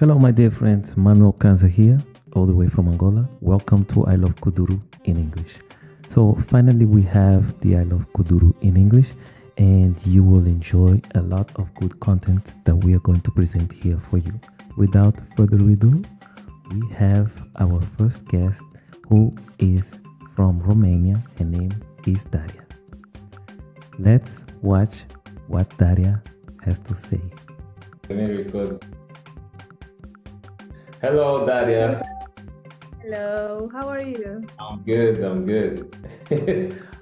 Hello, my dear friends. Manuel Kanza here, all the way from Angola. Welcome to I Love Kuduro in English. So, finally, we have the I Love Kuduro in English, and you will enjoy a lot of good content that we are going to present here for you. Without further ado, we have our first guest who is from Romania. Her name is Daria. Let's watch what Daria has to say. Very good. Hello, Daria. Hello, how are you? I'm good.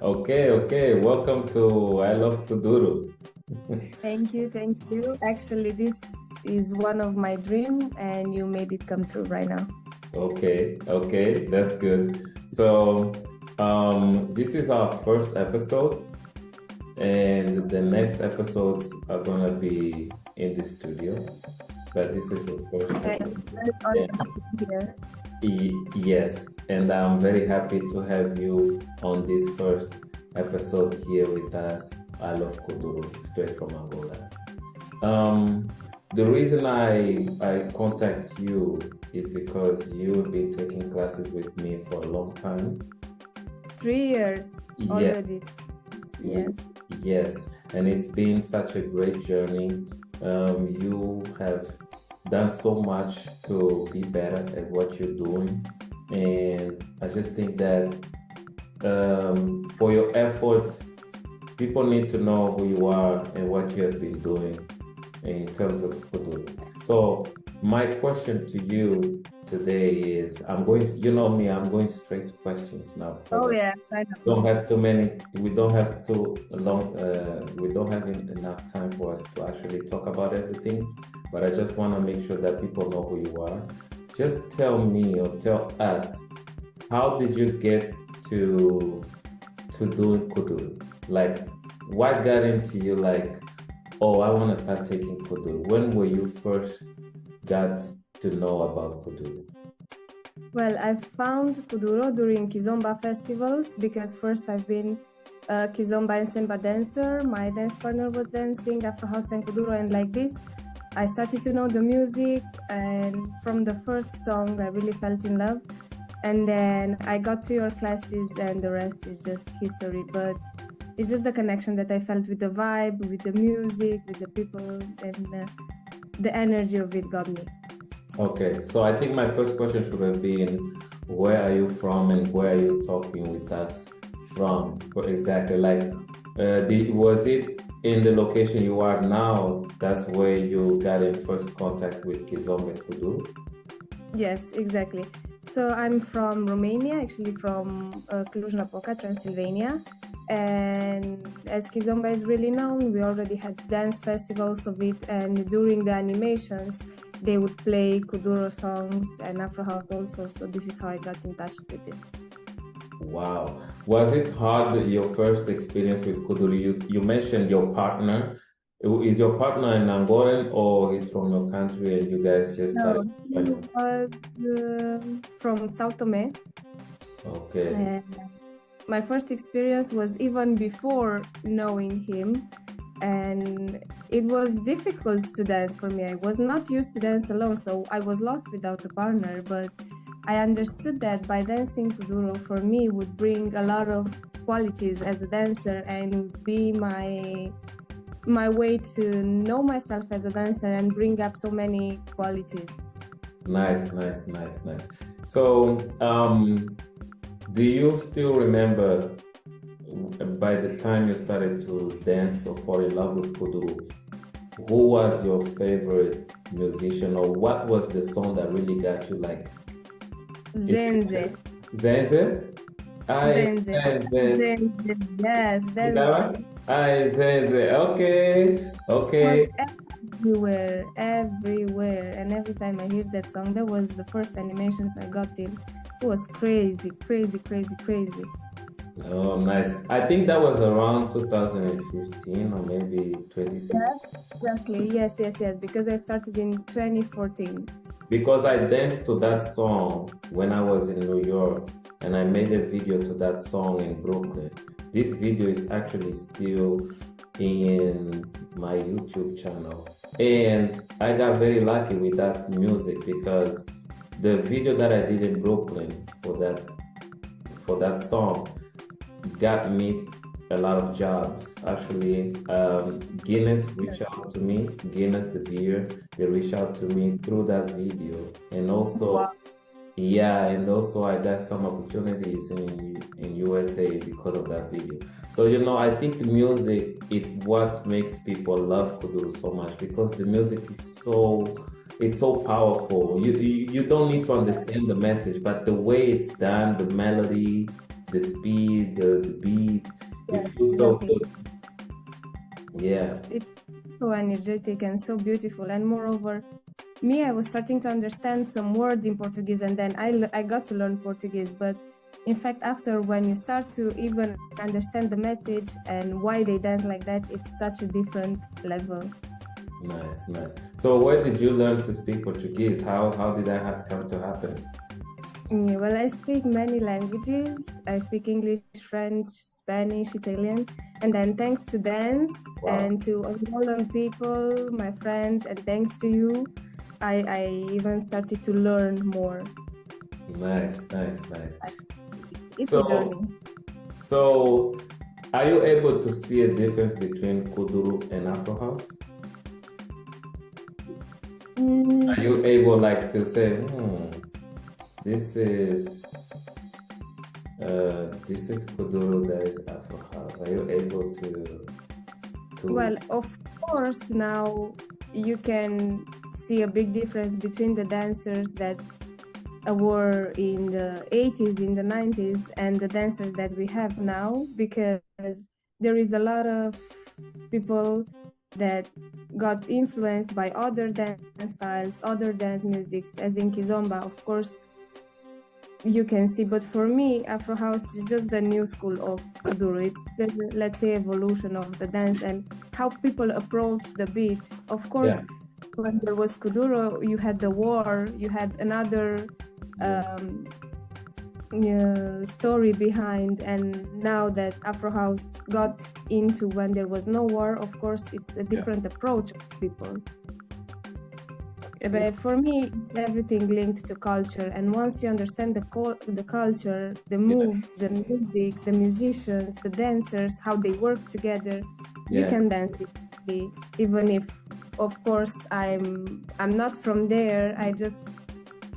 Okay. Welcome to I Love Kuduro. Thank you. Actually, this is one of my dreams and you made it come true right now. Okay, that's good. So, this is our first episode, and the next episodes are gonna be in the studio, but this is the first one. Here. Yes, and I'm very happy to have you on this first episode here with us. I Love Kuduro, straight from Angola. The reason I contact you is because you've been taking classes with me for a long time. 3 years already. Yes, and it's been such a great journey. You have done so much to be better at what you're doing, and I just think that for your effort, people need to know who you are and what you have been doing in terms of Kuduro. So my question to you today is, I'm going straight to questions now. Oh yeah, I know. Don't have too many. We don't have too long. We don't have enough time for us to actually talk about everything. But I just want to make sure that people know who you are. Just tell me or tell us, how did you get to doing Kuduro? Like, what got into you? Like, oh, I want to start taking Kuduro. When were you first got to know about Kuduro? Well, I found Kuduro during Kizomba festivals because first I've been a Kizomba and Semba dancer. My dance partner was dancing Afro House and Kuduro, and like this, I started to know the music, and from the first song, I really felt in love. And then I got to your classes, and the rest is just history. But it's just the connection that I felt with the vibe, with the music, with the people, and the energy of it got me. Okay, so I think my first question should have been, where are you from and where are you talking with us from? For exactly, like, was it in the location you are now? That's where you got in first contact with Kizomba and Kuduro? Yes, exactly. So I'm from Romania, actually from Cluj-Napoca, Transylvania. And as Kizomba is really known, we already had dance festivals of it, and during the animations, they would play Kuduro songs and Afro House also. So this is how I got in touch with it. Wow. Was it hard, your first experience with Kuduro? You mentioned your partner. Is your partner an Angolan or he's from your country and you guys just started? From Sao Tome. Okay. My first experience was even before knowing him, and it was difficult to dance for me. I was not used to dance alone, so I was lost without a partner, but I understood that by dancing Kuduro for me would bring a lot of qualities as a dancer and would be my way to know myself as a dancer and bring up so many qualities. Nice. So, do you still remember by the time you started to dance or fall in love with Kuduro, who was your favorite musician, or what was the song that really got you like? Zenze. Zenze? Zenze. Yes, that's right. Zenze. Okay. Everywhere. And every time I hear that song, that was the first animations I got in. It was crazy. Oh, nice. I think that was around 2015 or maybe 2016. Yes, exactly. Yes. Because I started in 2014. Because I danced to that song when I was in New York, and I made a video to that song in Brooklyn. This video is actually still in my YouTube channel. And I got very lucky with that music because the video that I did in Brooklyn for that song got me a lot of jobs. Actually, Guinness reached out to me, Guinness the beer, they reached out to me through that video. And also, Wow. yeah, and also I got some opportunities in USA because of that video. So, I think music is what makes people love Kuduro so much because the music is so powerful. You don't need to understand the message, but the way it's done, the melody, the speed, the beat, it feels so Exactly. good. Yeah. It's so energetic and so beautiful. And moreover, me, I was starting to understand some words in Portuguese, and then I got to learn Portuguese. But in fact, after when you start to even understand the message and why they dance like that, it's such a different level. Nice, nice. So where did you learn to speak Portuguese? How did that come to happen? Well, I speak many languages. I speak English, French, Spanish, Italian. And then thanks to dance Wow. and to Angolan people, my friends, and thanks to you, I even started to learn more. Nice. It's a journey. So are you able to see a difference between Kuduro and Afro House? Are you able to say, this is Kuduro, that is Afro House? Are you able to? Well, of course, now you can see a big difference between the dancers that were in the 80s, in the 90s, and the dancers that we have now, because there is a lot of people that got influenced by other dance styles, other dance musics, as in Kizomba, of course, you can see. But for me, Afro House is just the new school of Kuduro. It's the, let's say, evolution of the dance and how people approach the beat. Of course, when there was Kuduro, you had the war, you had another story behind, and now that Afro House got into when there was no war, of course, it's a different approach of people. But for me, it's everything linked to culture. And once you understand the culture, the moves, the music, the musicians, the dancers, how they work together, you can dance it. Even if, of course, I'm not from there. I just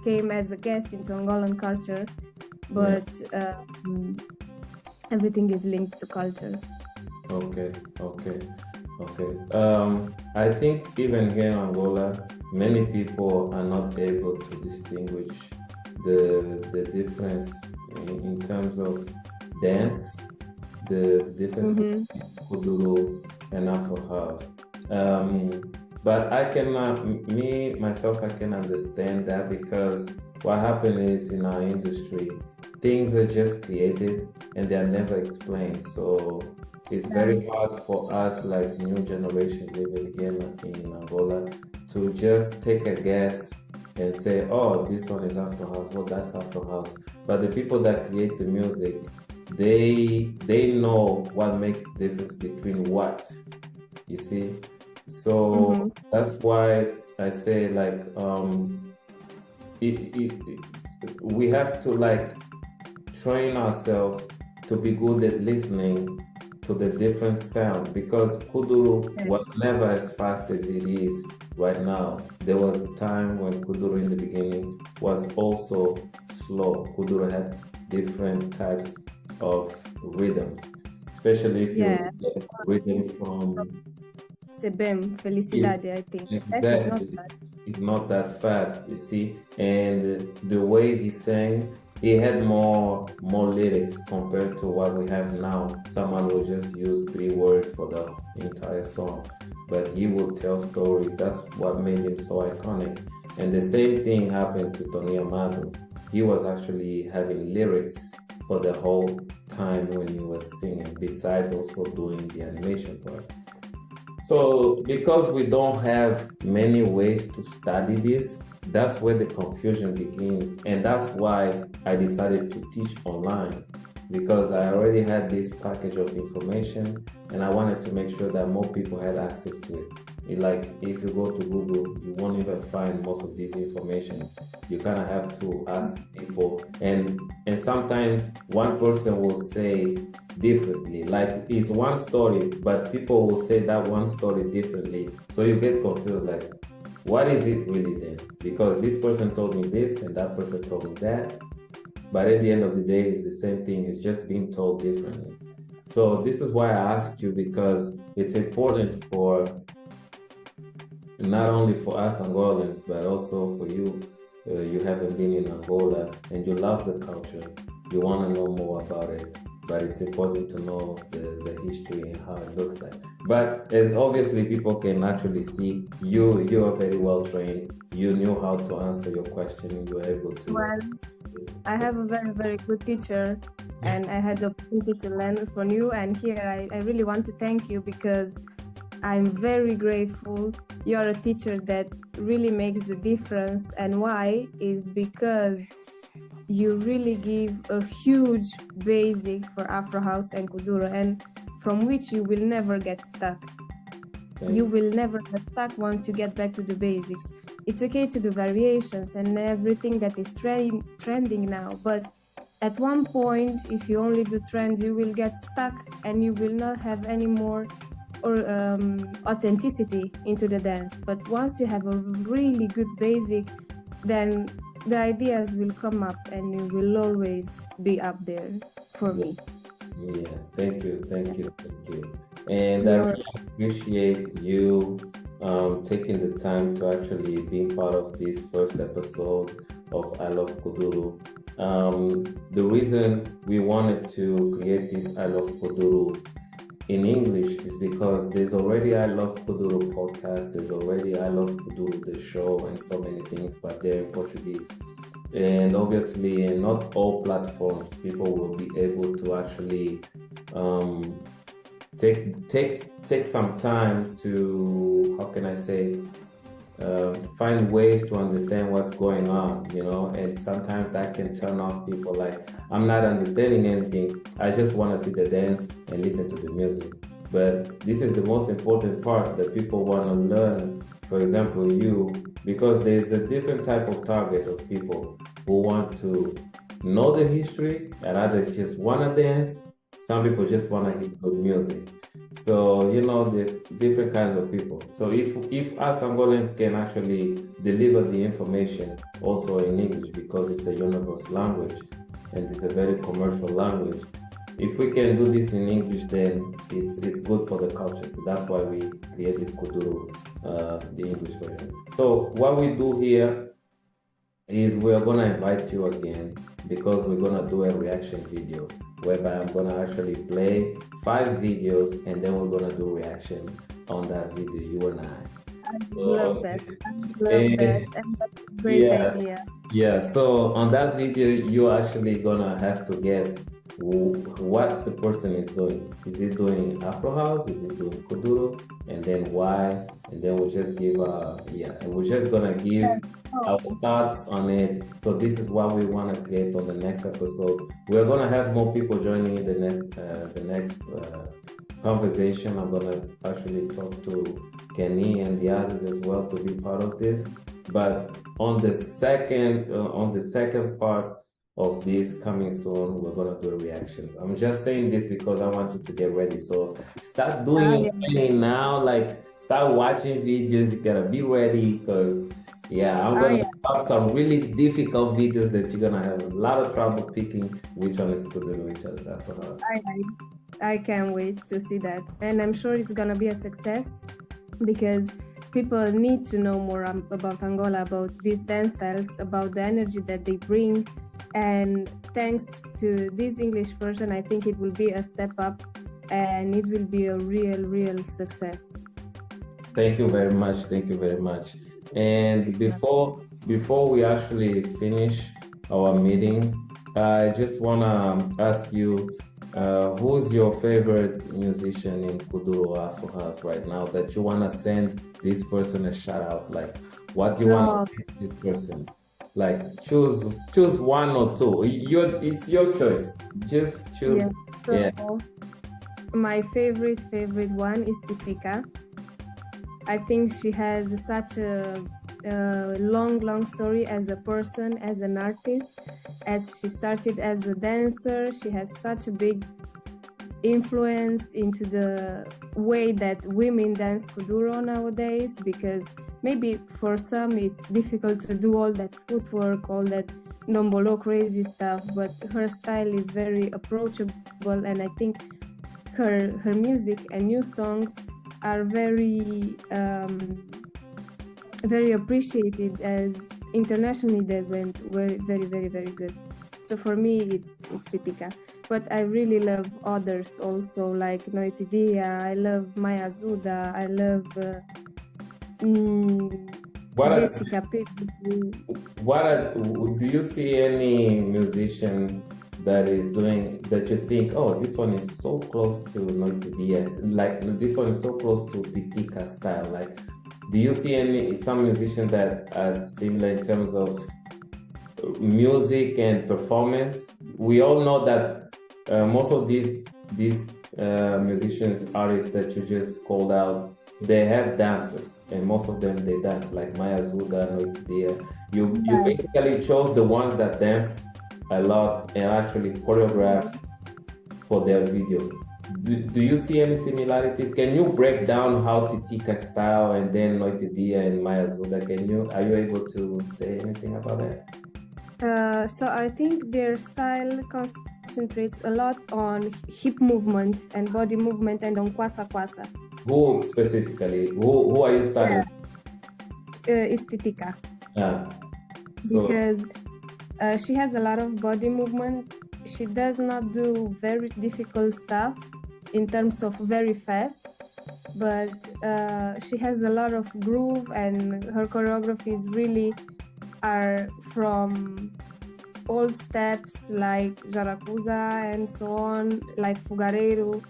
came as a guest into Angolan culture. But everything is linked to culture. Okay. I think even here in Angola, many people are not able to distinguish the difference in terms of dance, the difference between Kuduro and Afro House. But I can, myself, I can understand that because what happened is in our industry, things are just created and they are never explained. So it's very hard for us, like new generation living here in Angola, to just take a guess and say, oh, this one is Afro House, oh, that's Afro House. But the people that create the music, they know what makes the difference between what, you see? So that's why I say we have to train ourselves to be good at listening to the different sound, because Kuduro was never as fast as it is right now. There was a time when Kuduro in the beginning was also slow. Kuduro had different types of rhythms, especially if you get rhythm from Sebem, Felicidade, I think. Exactly. It's not that fast, you see. And the way he sang, he had more lyrics compared to what we have now. Someone will just use 3 words for the entire song, but he will tell stories. That's what made him so iconic. And the same thing happened to Tony Amado. He was actually having lyrics for the whole time when he was singing, besides also doing the animation part. So because we don't have many ways to study this, that's where the confusion begins. And that's why I decided to teach online, because I already had this package of information and I wanted to make sure that more people had access to it. Like if you go to Google, you won't even find most of this information. You kind of have to ask people, and sometimes one person will say differently. Like it's one story, but people will say that one story differently. So you get confused, like, what is it really then? Because this person told me this and that person told me that. But at the end of the day, it's the same thing. It's just being told differently. So this is why I asked you, because it's important for not only for us Angolans, but also for you. You haven't been in Angola and you love the culture. You want to know more about it, but it's important to know the history and how it looks like. But as obviously people can naturally see, you are very well trained. You knew how to answer your question. You were able to. Well, I have a very, very good teacher, and I had the opportunity to learn from you. And here I really want to thank you, because I'm very grateful. You're a teacher that really makes the difference. And why is because you really give a huge basic for Afro House and Kuduro, and from which you will never get stuck. You will never get stuck once you get back to the basics. It's okay to do variations and everything that is trending now, but at one point, if you only do trends, you will get stuck and you will not have any more authenticity into the dance. But once you have a really good basic, then the ideas will come up and you will always be up there for me. Yeah, thank you. And I really appreciate you taking the time to actually be part of this first episode of I Love Kuduro. The reason we wanted to create this I Love Kuduro in English is because there's already I Love Kuduro podcast, there's already I Love Kuduro the show, and so many things, but they're in Portuguese. And obviously, in not all platforms, people will be able to actually take some time to, how can I say, find ways to understand what's going on, and sometimes that can turn off people. Like, I'm not understanding anything, I just want to see the dance and listen to the music. But this is the most important part, that people want to learn. For example, you, because there's a different type of target of people who want to know the history, and others just want to dance. Some people just want to hear good music. So, the different kinds of people. So if us Angolans can actually deliver the information also in English, because it's a universal language and it's a very commercial language, if we can do this in English, then it's good for the culture. So that's why we created Kuduro, the English version. So what we do here is we're gonna invite you again, because we're gonna do a reaction video, whereby I'm gonna actually play 5 videos and then we're gonna do reaction on that video, you and I. Love that. And that's a great idea. Yeah, so on that video, you're actually gonna have to guess what the person is doing. Is he doing Afro House? Is he doing Kuduro? And then why? And then we'll just give and we're just gonna give our thoughts on it. So this is what we want to create on the next episode. We're gonna have more people joining in the next conversation. I'm gonna actually talk to Kenny and the others as well to be part of this. But on the second part of this coming soon, we're gonna do a reaction. I'm just saying this because I want you to get ready. So start doing your training now. Like, start watching videos. You gotta be ready, because I'm gonna have some really difficult videos that you're gonna have a lot of trouble picking which one is good and which one is Afro House. I can't wait to see that, and I'm sure it's gonna be a success, because people need to know more about Angola, about these dance styles, about the energy that they bring. And thanks to this English version, I think it will be a step up and it will be a real success. Thank you very much. And before we actually finish our meeting, I just want to ask you, who's your favorite musician in Kuduro Afro House right now that you want to send this person a shout out? Like, what do you want to say to this person? Like choose one or two. It's your choice. Just choose. Yeah. So Yeah. my favorite one is Titika. I think she has such a long story as a person, as an artist. As she started as a dancer, she has such a big influence into the way that women dance Kuduro nowadays, because maybe for some it's difficult to do all that footwork, all that ndombolo crazy stuff, but her style is very approachable, and I think her music and new songs are very appreciated as internationally. They went very good. So for me it's Titika. But I really love others also, like Noitidia. I love Maya Zuda. I love Jessica Pitt. Do you see any musician that is doing that you think, oh, this one is so close to Noitidia, like this one is so close to Titika style? Like, do you see some musician that are similar in terms of music and performance? We all know that most of these musicians, artists that you just called out, they have dancers, and most of them they dance, like Maya Zuda, Noitidia. You basically chose the ones that dance a lot and actually choreograph for their video. Do you see any similarities? Can you break down how Titika style and then Noitidia and Maya Zuda? Are you able to say anything about that? So I think their style concentrates a lot on hip movement and body movement and on kwasa kwasa. Who specifically? Who are you studying? It's Titika. So, because she has a lot of body movement. She does not do very difficult stuff in terms of very fast, but she has a lot of groove, and her choreographies really are from old steps like Jaracuza and so on, like Fogareiro,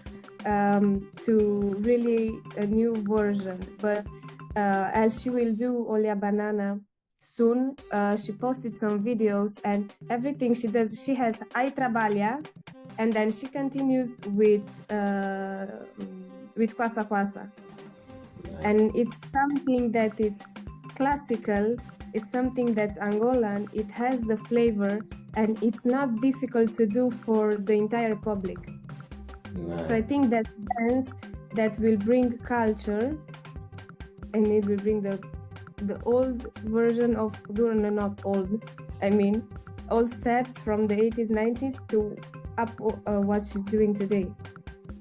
to really a new version. But as she will do Olha Banana soon, she posted some videos, and everything she does, she has Ai Trabalha, and then she continues with Kwasa Kwasa. nice. And it's something that it's classical. It's something that's Angolan. It has the flavor, and it's not difficult to do for the entire public. Nice. So I think that dance that will bring culture, and it will bring the old version of Kuduro, no, not old, I mean old steps from the 80s, 90s to up what she's doing today.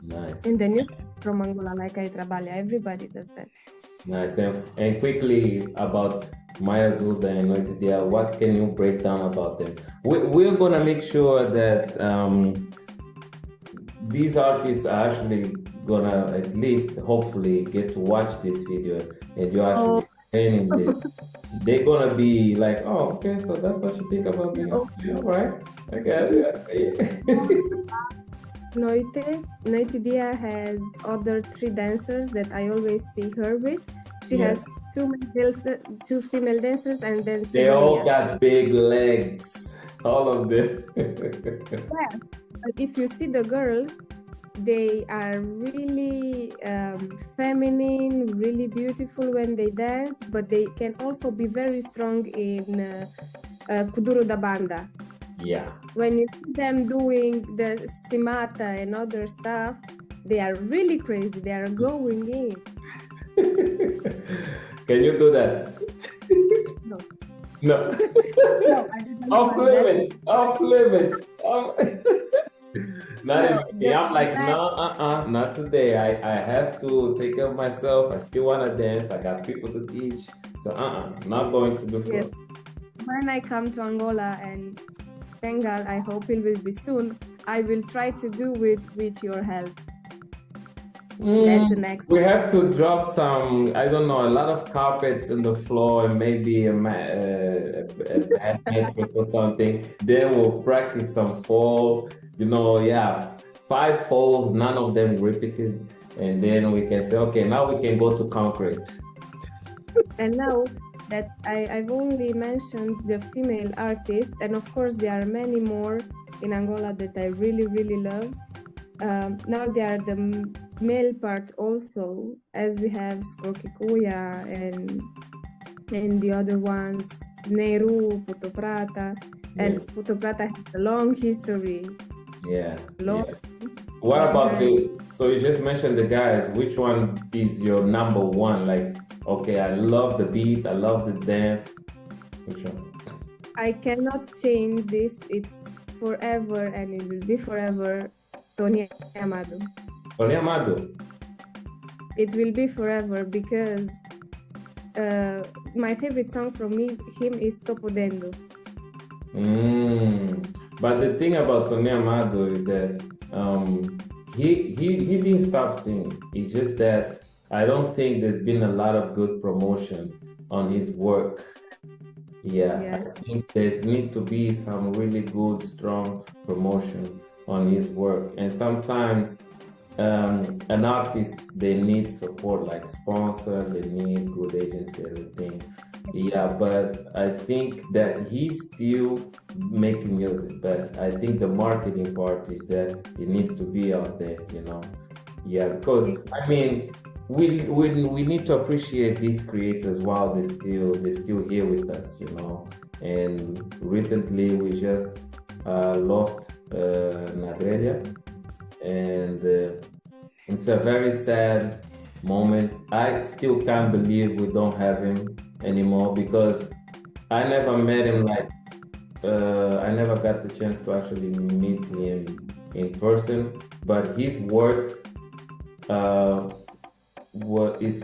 Nice. In the new from Angola, like Ai Trabalha, everybody does that. Nice. And quickly about Maya Zuda and Noitidia, what can you break down about them? We're gonna make sure that these artists are actually gonna at least hopefully get to watch this video, and you're actually training this. They're gonna be like, oh, okay, so that's what you think about me. Okay, all right, I got it. I see it. Noitidia has other 3 dancers that I always see her with. She has 2 female dancers, and then they all Sidonia. got big legs, all of them. Yes, but if you see the girls, they are really feminine, really beautiful when they dance, but they can also be very strong in Kuduro da Banda. Yeah. When you see them doing the Simata and other stuff, they are really crazy. They are going in. Can you do that? No. No. No, I didn't Off limits. Not No, even. I'm like, no, not today. I have to take care of myself. I still want to dance. I got people to teach. So, not going to the floor. Yes. When I come to Angola, and thank God, I hope it will be soon, I will try to do it with your help. That's the next We have to drop some, I don't know, a lot of carpets in the floor and maybe a bad mattress or something. Then we'll practice some fall, 5 falls, none of them repeated. And then we can say, okay, now we can go to concrete. And now that I've only mentioned the female artists, and of course there are many more in Angola that I really, really love. Now there are the male part also, as we have Skokikuya and the other ones, Nehru, Puto Prata, and Puto Prata has a long history. Yeah. Long. Yeah. What about so you just mentioned the guys, which one is your number one? Like, okay, I love the beat, I love the dance. Which one? I cannot change this. It's forever and it will be forever Tony Amado. Tony Amado. It will be forever because my favorite song from him is Topodendo. But the thing about Tony Amado is that he didn't stop singing. It's just that I don't think there's been a lot of good promotion on his work. Yeah, Yes. I think there's need to be some really good, strong promotion on his work. And sometimes an artist, they need support, like sponsor, they need good agency, everything. Yeah, but I think that he's still making music, but I think the marketing part is that it needs to be out there, you know. Yeah, because I mean, we need to appreciate these creators while they're still here with us, you know. And recently we just lost Nagrelia, and it's a very sad moment. I still can't believe we don't have him anymore, because I never met him, like I never got the chance to actually meet him in person, but his work is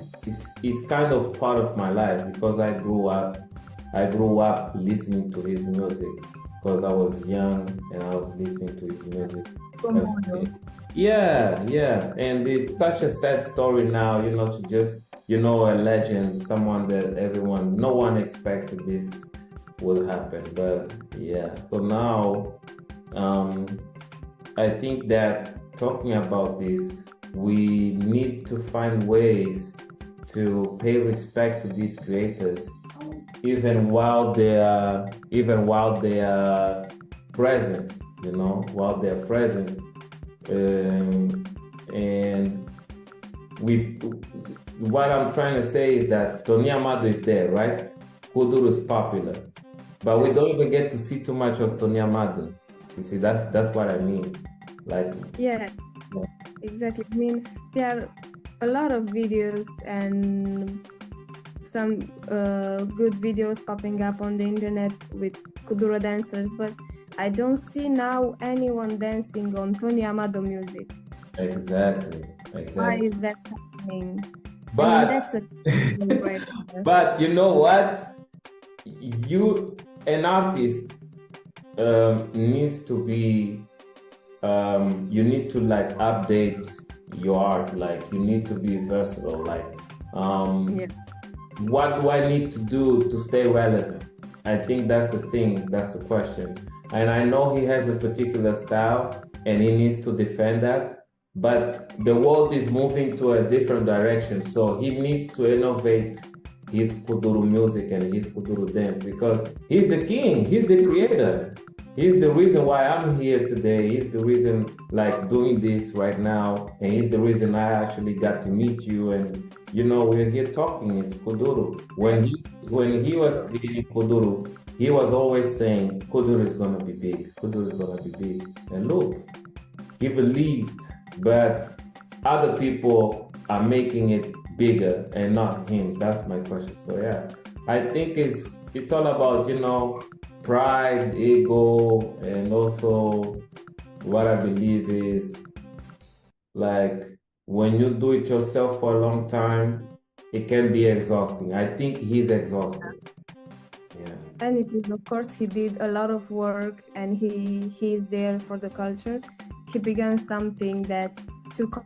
kind of part of my life, because I grew up listening to his music because I was young and I was listening to his music. Yeah, and it's such a sad story now, you know, to just, you know, a legend, someone that no one expected this would happen. But yeah, so now I think that talking about this, we need to find ways to pay respect to these creators, even while they are present, you know, while they're present. And what I'm trying to say is that Tony Amado is there, right? Kuduro is popular, but we don't even get to see too much of Tony Amado. You see, that's what I mean. Like, yeah, exactly. I mean, there are a lot of videos and some good videos popping up on the internet with Kuduro dancers, but I don't see now anyone dancing on Tony Amado music. Exactly. Why is that happening? But I mean, that's a right there. But you know what? An artist needs to be. You need to like update your art. Like you need to be versatile. Like, what do I need to do to stay relevant? I think that's the thing. That's the question. And I know he has a particular style and he needs to defend that, but the world is moving to a different direction. So he needs to innovate his Kuduro music and his Kuduro dance, because he's the king, he's the creator. He's the reason why I'm here today. He's the reason like doing this right now. And he's the reason I actually got to meet you. And you know, we're here talking, it's Kuduro. When he was creating Kuduro, he was always saying, Kuduro is gonna be big, Kuduro is gonna be big. And look, he believed, but other people are making it bigger and not him. That's my question. So yeah, I think it's all about, you know, pride, ego, and also what I believe is like when you do it yourself for a long time, it can be exhausting. I think he's exhausted. Yeah. And it is, of course, he did a lot of work and he is there for the culture. He began something that took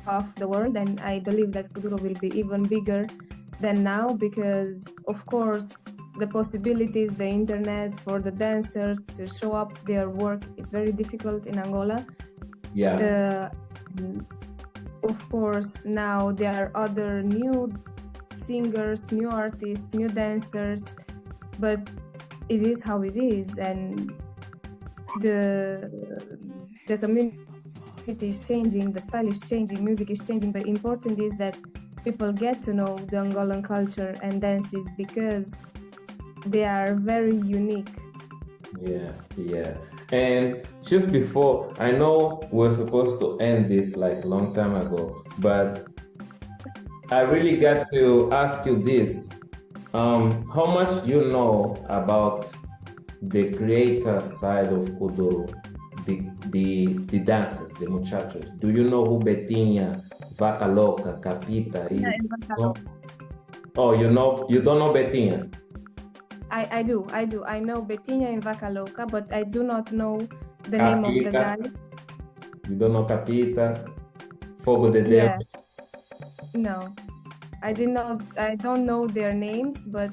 off the world, and I believe that Kuduro will be even bigger than now because, of course, the possibilities, the internet for the dancers to show up their work, it's very difficult in Angola. Yeah. Of course, now there are other new singers, new artists, new dancers, but it is how it is, and the community is changing, the style is changing, music is changing, but important is that people get to know the Angolan culture and dances because they are very unique. Yeah. And just before, I know we're supposed to end this like a long time ago, but I really got to ask you this. How much do you know about the creator side of Kuduro, the dancers, the muchachos? Do you know who Betinha, Vaca Loca, Capita is? No? Oh, you don't know Betinha? I do. I know Betinha and Vaca Loca, but I do not know the name of the guy. You don't know Capita? Fogo de Deus? Yeah. No, I don't know their names, but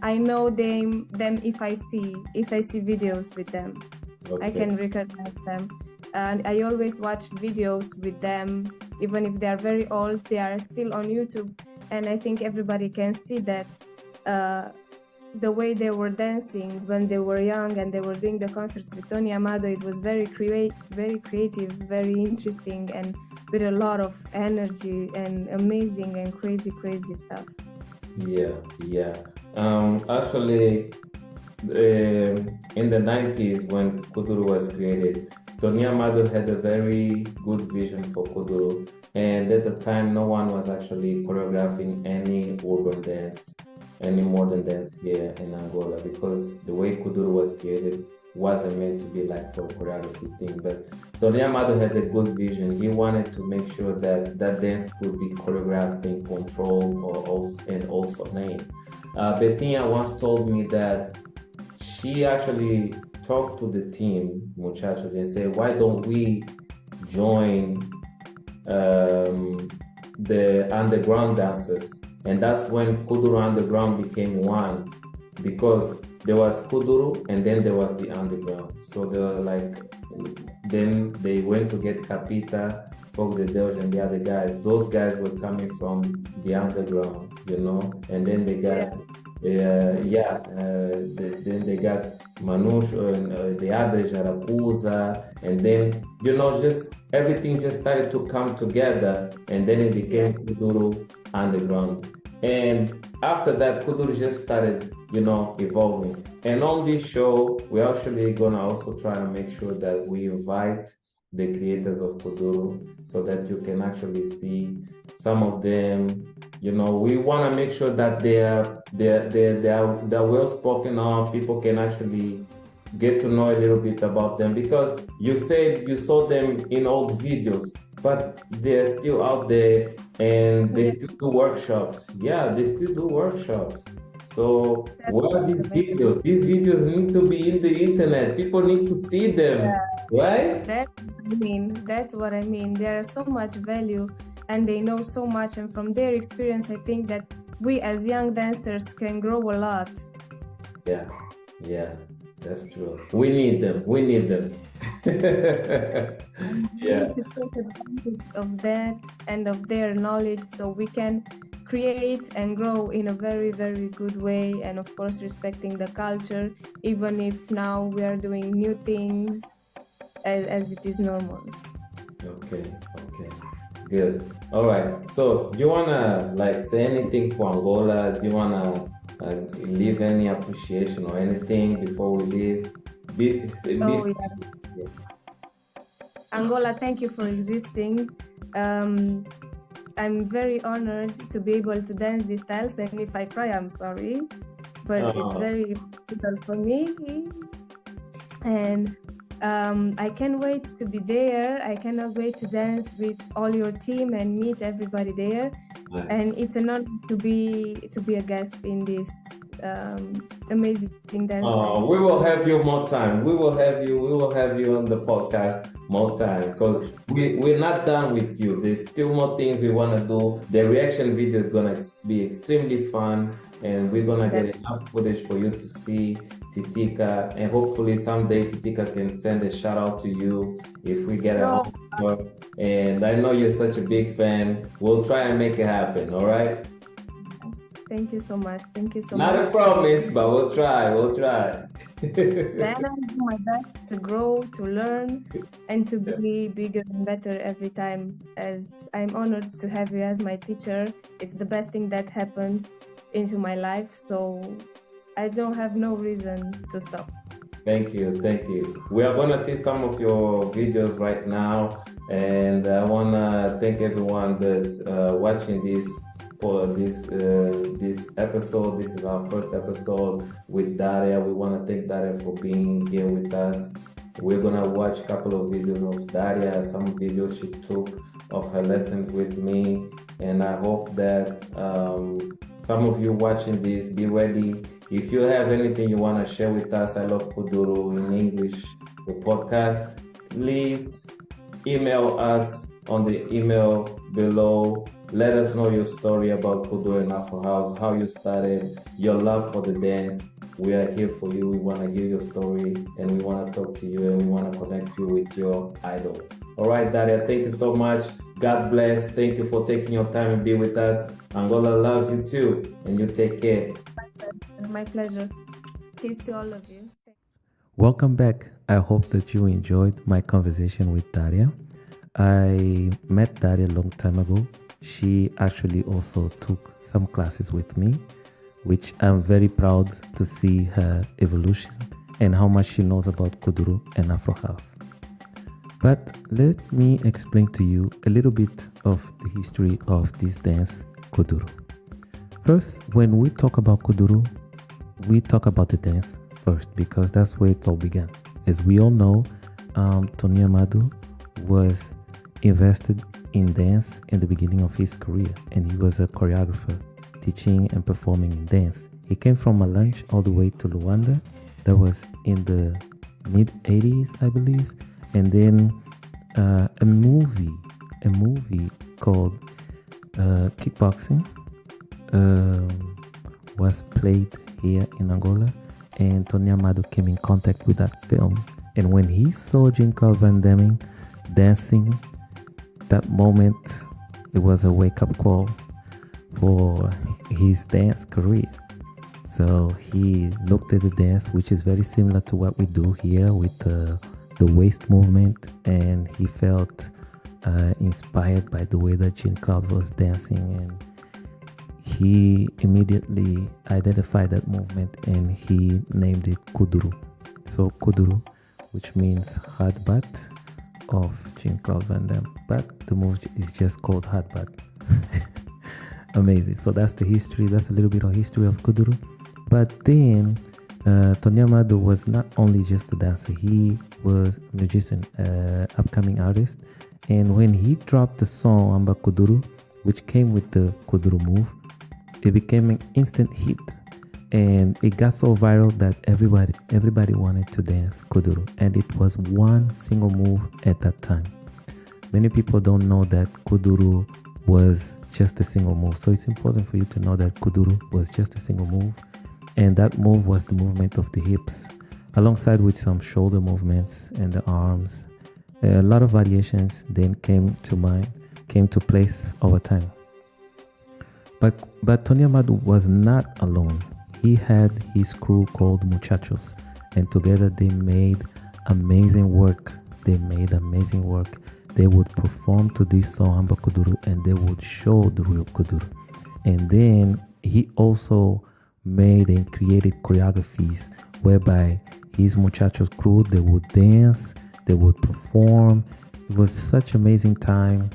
I know them if I see videos with them. Okay. I can recognize them. And I always watch videos with them, even if they are very old, they are still on YouTube. And I think everybody can see that the way they were dancing when they were young and they were doing the concerts with Tony Amado, it was very creative, very interesting, and with a lot of energy and amazing and crazy stuff. Yeah. Actually, in the 90s when Kuduro was created, Tony Amado had a very good vision for Kuduro, and at the time no one was actually choreographing any urban dance, any modern dance here in Angola, because the way Kuduro was created wasn't meant to be like for choreography thing. But Tony Amado had a good vision. He wanted to make sure that dance could be choreographed and controlled and also named. Betinha once told me that she actually talked to the team, muchachos, and said, why don't we join the underground dancers? And that's when Kuduro Underground became one, because there was Kuduro and then there was the underground. So they were like, then they went to get Capita, Fogo de Deus, and the other guys. Those guys were coming from the underground, and then they got then they got Manush and the other Jarapuza, and then just everything just started to come together, and then it became Kuduro Underground. And after that, Kuduro just started evolving. And on this show, we're actually gonna also try to make sure that we invite the creators of Kuduro so that you can actually see some of them. We want to make sure that they're well spoken of. People can actually get to know a little bit about them, because you said you saw them in old videos, but they're still out there and they still do workshops. Yeah, they still do workshops. So where are these videos? These videos need to be in the internet. People need to see them, right? That's what I mean. There is so much value and they know so much. And from their experience, I think that we as young dancers can grow a lot. Yeah, that's true. We need them. Yeah. To take advantage of that and of their knowledge so we can create and grow in a very, very good way, and of course respecting the culture, even if now we are doing new things as it is normal. Okay, good. All right, so do you want to say anything for Angola? Do you want to leave any appreciation or anything before we leave? Angola, thank you for existing. I'm very honored to be able to dance these styles, and if I cry, I'm sorry, but it's very difficult for me. And I can't wait to be there. I cannot wait to dance with all your team and meet everybody there. Nice. And it's an honor to be a guest in this amazing dance. We will have you more time. We will have you on the podcast more time, because we're not done with you. There's still more things we want to do. The reaction video is going to be extremely fun, and we're going to get enough footage for you to see Titika, and hopefully someday Titika can send a shout out to you if we get a home. And I know you're such a big fan. We'll try and make it happen, all right? Thank you so much. Thank you so Not much. a promise, but we'll try. We'll try. Then I'll do my best to grow, to learn, and to be bigger and better every time. As I'm honored to have you as my teacher. It's the best thing that happened into my life. So I don't have no reason to stop. Thank you, thank you. We are gonna see some of your videos right now, and I wanna thank everyone that's watching this for this episode. This is our first episode with Daria. We wanna thank Daria for being here with us. We're gonna watch a couple of videos of Daria, some videos she took of her lessons with me, and I hope that some of you watching this, be ready. If you have anything you want to share with us, I Love Kuduro in English, the podcast, please email us on the email below. Let us know your story about Kuduro and Afro House, how you started, your love for the dance. We are here for you. We want to hear your story, and we want to talk to you, and we want to connect you with your idol. All right, Daria, thank you so much. God bless. Thank you for taking your time and be with us. Angola loves you too, and you take care. My pleasure. Peace to all of you. Welcome back. I hope that you enjoyed my conversation with Daria. I met Daria a long time ago. She actually also took some classes with me, which I'm very proud to see her evolution and how much she knows about Kuduro and Afro House. But let me explain to you a little bit of the history of this dance, Kuduro. First, when we talk about Kuduro, we talk about the dance first because that's where it all began. As we all know, Tony Amado was invested in dance in the beginning of his career, and he was a choreographer teaching and performing in dance. He came from Malange all the way to Luanda. That was in the mid 80s, I believe. And then a movie called Kickboxing was played here in Angola, and Tony Amado came in contact with that film. And when he saw Jean-Claude Van Damme dancing, that moment, it was a wake-up call for his dance career. So he looked at the dance, which is very similar to what we do here with the waist movement, and he felt inspired by the way that Jean-Claude was dancing, and he immediately identified that movement and he named it Kuduro. So Kuduro, which means hard butt of Jean-Claude Van Damme, but the move is just called hard butt. Amazing. So that's the history. That's a little bit of history of Kuduro. But then Tony Amado was not only just a dancer, he was a musician, upcoming artist. And when he dropped the song Amba Kuduro, which came with the Kuduro move, it became an instant hit. And it got so viral that everybody wanted to dance Kuduro. And it was one single move at that time. Many people don't know that Kuduro was just a single move. So it's important for you to know that Kuduro was just a single move. And that move was the movement of the hips, alongside with some shoulder movements and the arms. A lot of variations then came to place over time. But Tony Amado was not alone. He had his crew called Muchachos, and together they made amazing work. They would perform to this song Amba Kuduro, and they would show the real Kuduro. And then he also made and created choreographies whereby his Muchachos crew, they would dance, they would perform. It was such amazing time.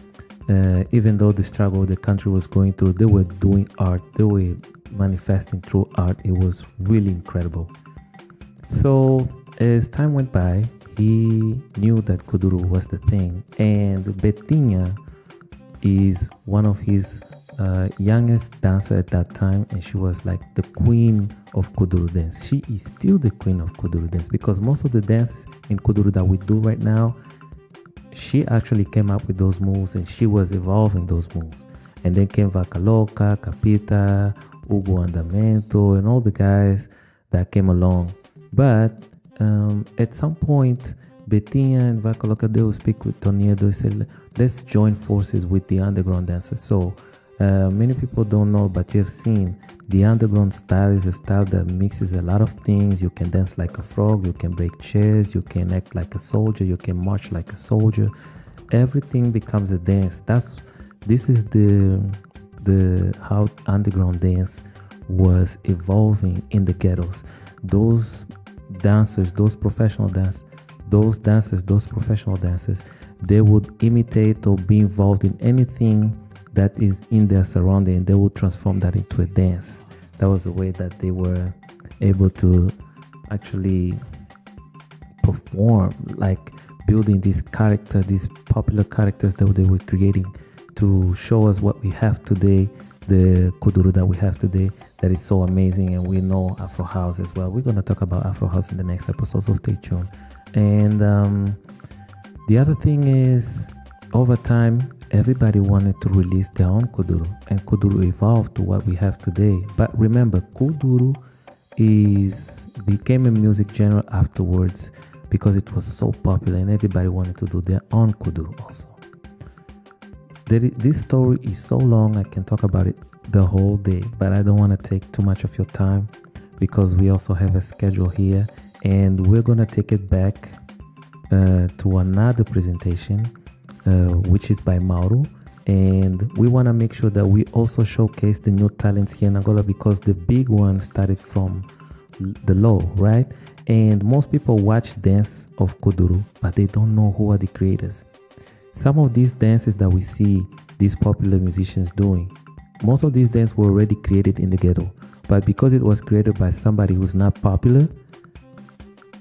Even though the struggle the country was going through, they were doing art, they were manifesting through art. It was really incredible. So as time went by, he knew that Kuduro was the thing, and Betinha is one of his youngest dancer at that time, and she was like the queen of Kuduro dance. She is still the queen of Kuduro dance, because most of the dances in Kuduro that we do right now, she actually came up with those moves, and she was evolving those moves. And then came Vaca Loca, Capita, Hugo Andamento, and all the guys that came along. But at some point, Betinha and Vaca Loca, they will speak with Tonia. They say, let's join forces with the underground dancers. So many people don't know, but you have seen The underground style is a style that mixes a lot of things. You can dance like a frog, you can break chairs, you can act like a soldier, you can march like a soldier. Everything becomes a dance. This is the how underground dance was evolving in the ghettos. Those dancers, those professional dancers, they would imitate or be involved in anything that is in their surrounding, and they would transform that into a dance. That was the way that they were able to actually perform, like building these characters, these popular characters that they were creating to show us what we have today, the Kuduro that we have today, that is so amazing. And we know Afro House as well. We're going to talk about Afro House in the next episode, so stay tuned. And the other thing is, over time, everybody wanted to release their own Kuduro, and Kuduro evolved to what we have today. But remember, Kuduro became a music genre afterwards because it was so popular and everybody wanted to do their own Kuduro also. This story is so long, I can talk about it the whole day, but I don't want to take too much of your time because we also have a schedule here, and we're going to take it back to another presentation, which is by Mauro, and we want to make sure that we also showcase the new talents here in Angola, because the big one started from the low, right? And most people watch dance of Kuduro, but they don't know who are the creators. Some of these dances that we see these popular musicians doing, most of these dances were already created in the ghetto, but because it was created by somebody who's not popular,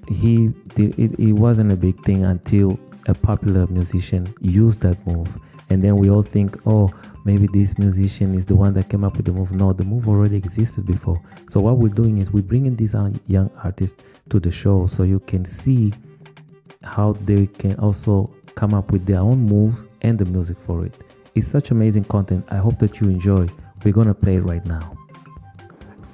it wasn't a big thing until a popular musician used that move. And then we all think, oh, maybe this musician is the one that came up with the move. No, the move already existed before. So what we're doing is we're bringing these young artists to the show so you can see how they can also come up with their own moves and the music for it. It's such amazing content. I hope that you enjoy. We're going to play it right now.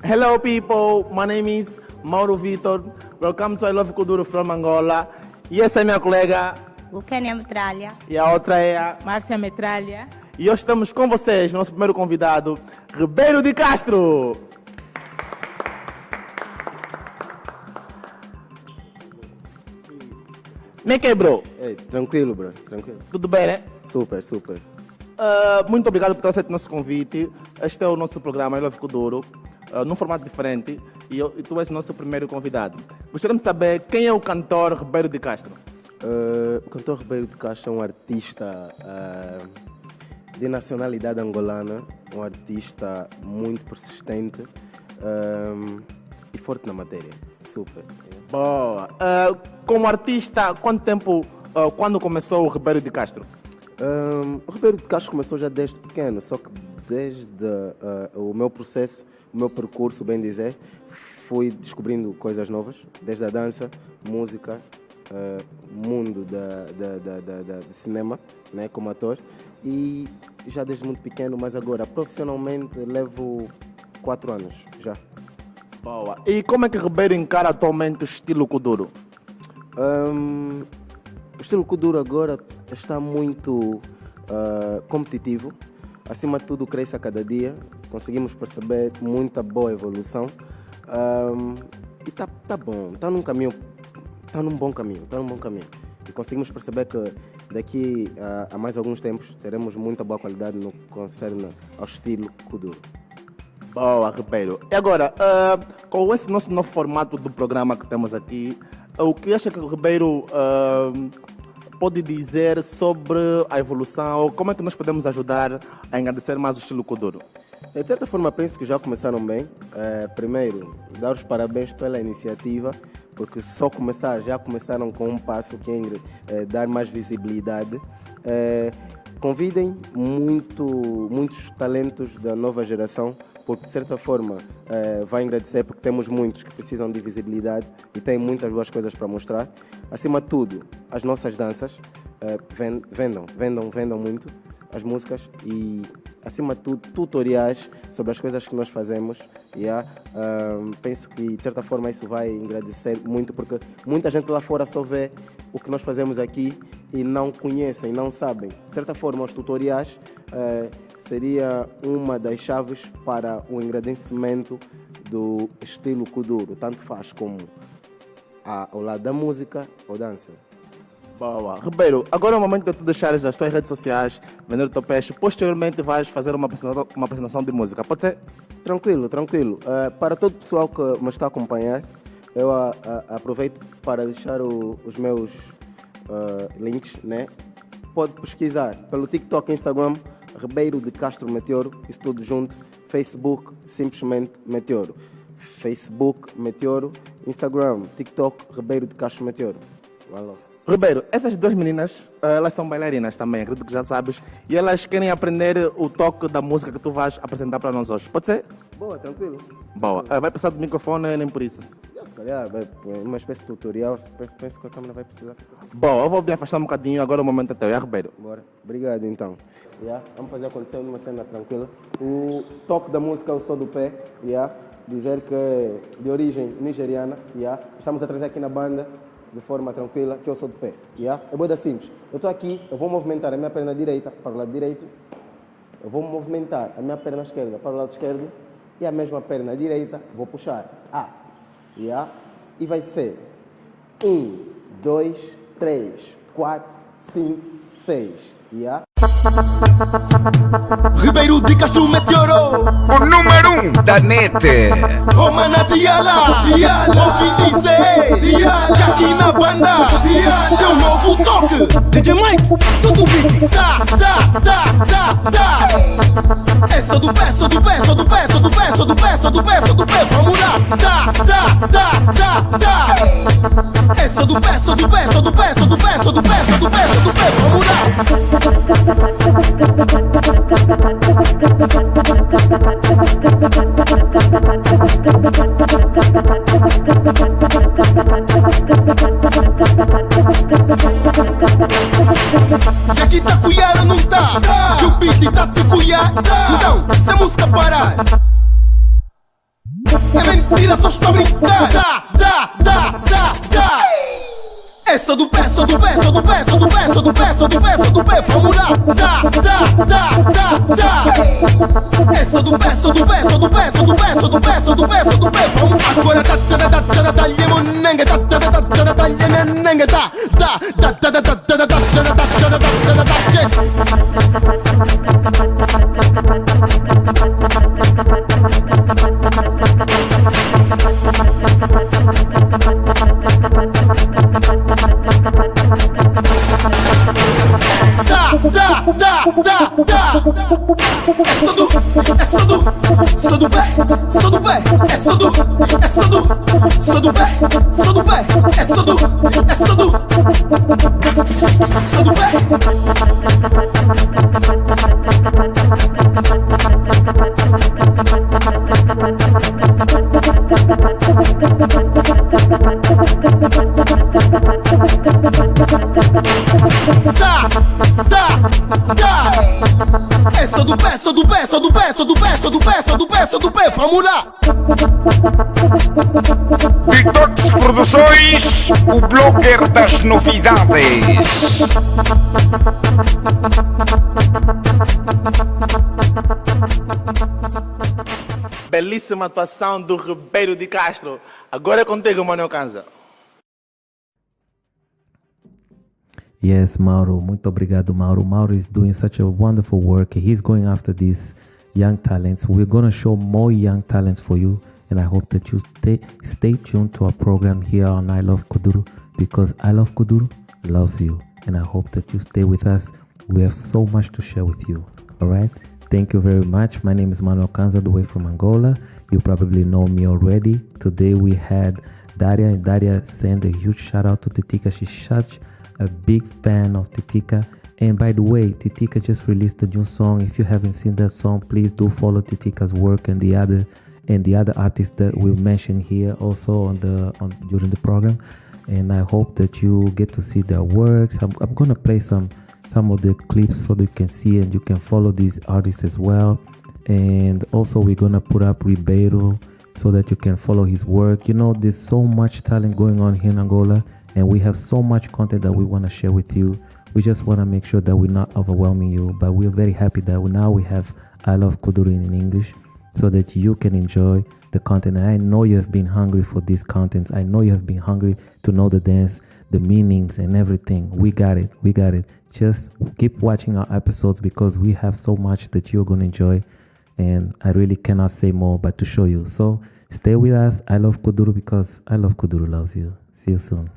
Hello people, my name is Mauro Vitor. Welcome to ilovekuduro from Angola. E essa é minha colega Kenya Metralha. E a outra é a Márcia Metralha. E hoje estamos com vocês, nosso primeiro convidado, Ribeiro de Castro. Como é que é, bro? Ei, tranquilo, bro, tranquilo. Tudo bem, né? Super, super. Muito obrigado por ter aceito o nosso convite. Este é o nosso programa ilovekuduro, num formato diferente, e tu és o nosso primeiro convidado. Gostaríamos de saber quem é o cantor Ribeiro de Castro. O cantor Ribeiro de Castro é um artista de nacionalidade angolana, um artista muito persistente e forte na matéria. Super. Boa. Como artista, quanto tempo, quando começou o Ribeiro de Castro? O Ribeiro de Castro começou já desde pequeno, só que desde o meu processo, o meu percurso, bem dizer, fui descobrindo coisas novas, desde a dança, música, mundo de cinema, né, como ator, e já desde muito pequeno, mas agora profissionalmente levo 4 anos já. Boa. E como é que Ribeiro encara atualmente o estilo Kuduro? O estilo Kuduro agora está muito competitivo, acima de tudo cresce a cada dia, conseguimos perceber muita boa evolução e tá bom, está num caminho. Está num bom caminho. E conseguimos perceber que daqui a mais alguns tempos teremos muita boa qualidade no que concerne ao estilo Kuduro. Boa, Ribeiro. E agora, com esse nosso novo formato do programa que temos aqui, o que acha que o Ribeiro pode dizer sobre a evolução? Como é que nós podemos ajudar a engrandecer mais o estilo Kuduro? De certa forma, penso que já começaram bem. Primeiro, dar os parabéns pela iniciativa, porque já começaram com um passo que é dar mais visibilidade. Convidem muitos talentos da nova geração, porque de certa forma vai agradecer, porque temos muitos que precisam de visibilidade e têm muitas boas coisas para mostrar. Acima de tudo, as nossas danças, vendam muito as músicas e, acima de tudo, tutoriais sobre as coisas que nós fazemos. Penso que de certa forma isso vai agradecer muito, porque muita gente lá fora só vê o que nós fazemos aqui e não conhecem, não sabem. De certa forma, os tutoriais seria uma das chaves para o engrandecimento do estilo Kuduro, tanto faz como ao lado da música ou dança. Boa. Ribeiro, agora é o momento de tu deixares as tuas redes sociais, vender o teu peixe. Posteriormente vais fazer uma apresentação de música. Pode ser? Tranquilo, tranquilo. Para todo o pessoal que me está a acompanhar, eu aproveito para deixar os meus links, né? Pode pesquisar pelo TikTok, Instagram, Ribeiro de Castro Meteoro, isso tudo junto. Facebook, simplesmente Meteoro. Facebook, Meteoro. Instagram, TikTok, Ribeiro de Castro Meteoro. Valeu. Ribeiro, essas duas meninas, elas são bailarinas também, acredito que já sabes, e elas querem aprender o toque da música que tu vais apresentar para nós hoje. Pode ser? Boa, tranquilo. Boa. Vai precisar do microfone, nem por isso. Se calhar, uma espécie de tutorial, penso que a câmera vai precisar. Bom, eu vou me afastar um bocadinho, agora o momento é teu, Ribeiro? Bora. Obrigado, então. Vamos fazer acontecer numa cena tranquila. O toque da música é o som do pé, dizer que é de origem nigeriana, estamos a trazer aqui na banda de forma tranquila, que eu sou do pé. É boa da simples. Eu estou aqui, eu vou movimentar a minha perna direita para o lado direito, eu vou movimentar a minha perna esquerda para o lado esquerdo e a mesma perna direita vou puxar. E vai ser 1, 2, 3, 4, 5, 6. Ribeiro de Castro Meteoro, o número 1 da net. oh mana Diala, ouvi dizer que aqui na banda tem um novo toque. DJ Mike, sou do beat, é só do pé, só do pé, só do pé, só do pé, só do pé, só do pé, só do pé, vamos lá. É só do pé, só do pé, só do pé, só do pé, só do pé, só do pé, só do pé, vamos lá. E aqui tá cuiar ou não tá? Que o beat tá te cuiar? Então, se a música parar, é mentira, só estou a brincar. É só do pé, só do pé, só do pé, só do pé, só do pé, só do pé, só do pé, vamos lá. É só do pé, só do pé, só do pé, só do pé, só do pé, só do pé, só do pé, vamos agora. Só do pé, só do pé, é só do pé, só do pé, é só do pé. É só do pé, só do pé, só do pé, só do pé, só do pé, só do pé, só do pé, vamos lá. TikTok Produções, o blogger das novidades. Belíssima atuação do Ribeiro de Castro. Agora é contigo, Manuel Kanza. Yes, Mauro. Muito obrigado, Mauro. Mauro is doing such a wonderful work. He's going after these young talents. We're going to show more young talents for you. And I hope that you stay tuned to our program here on I Love Kuduro, because I Love Kuduro loves you. And I hope that you stay with us. We have so much to share with you. All right? Thank you very much. My name is Manuel Kanza, the way from Angola. You probably know me already. Today we had Daria, and Daria sent a huge shout out to Titika. She's such a big fan of Titika. And by the way, Titika just released a new song. If you haven't seen that song, please do follow Titika's work and the other artists that we'll mention here also during the program. And I hope that you get to see their works. I'm gonna play some of the clips so that you can see and you can follow these artists as well. And also we're gonna put up Ribeiro so that you can follow his work. You know, there's so much talent going on here in Angola, and we have so much content that we want to share with you. We just want to make sure that we're not overwhelming you, but we're very happy that now we have I Love Kuduro in English so that you can enjoy the content. And I know you have been hungry for these contents. I know you have been hungry to know the dance, the meanings and everything. We got it. We got it. Just keep watching our episodes because we have so much that you're going to enjoy. And I really cannot say more but to show you. So stay with us. I love Kuduro because I love Kuduro loves you. See you soon.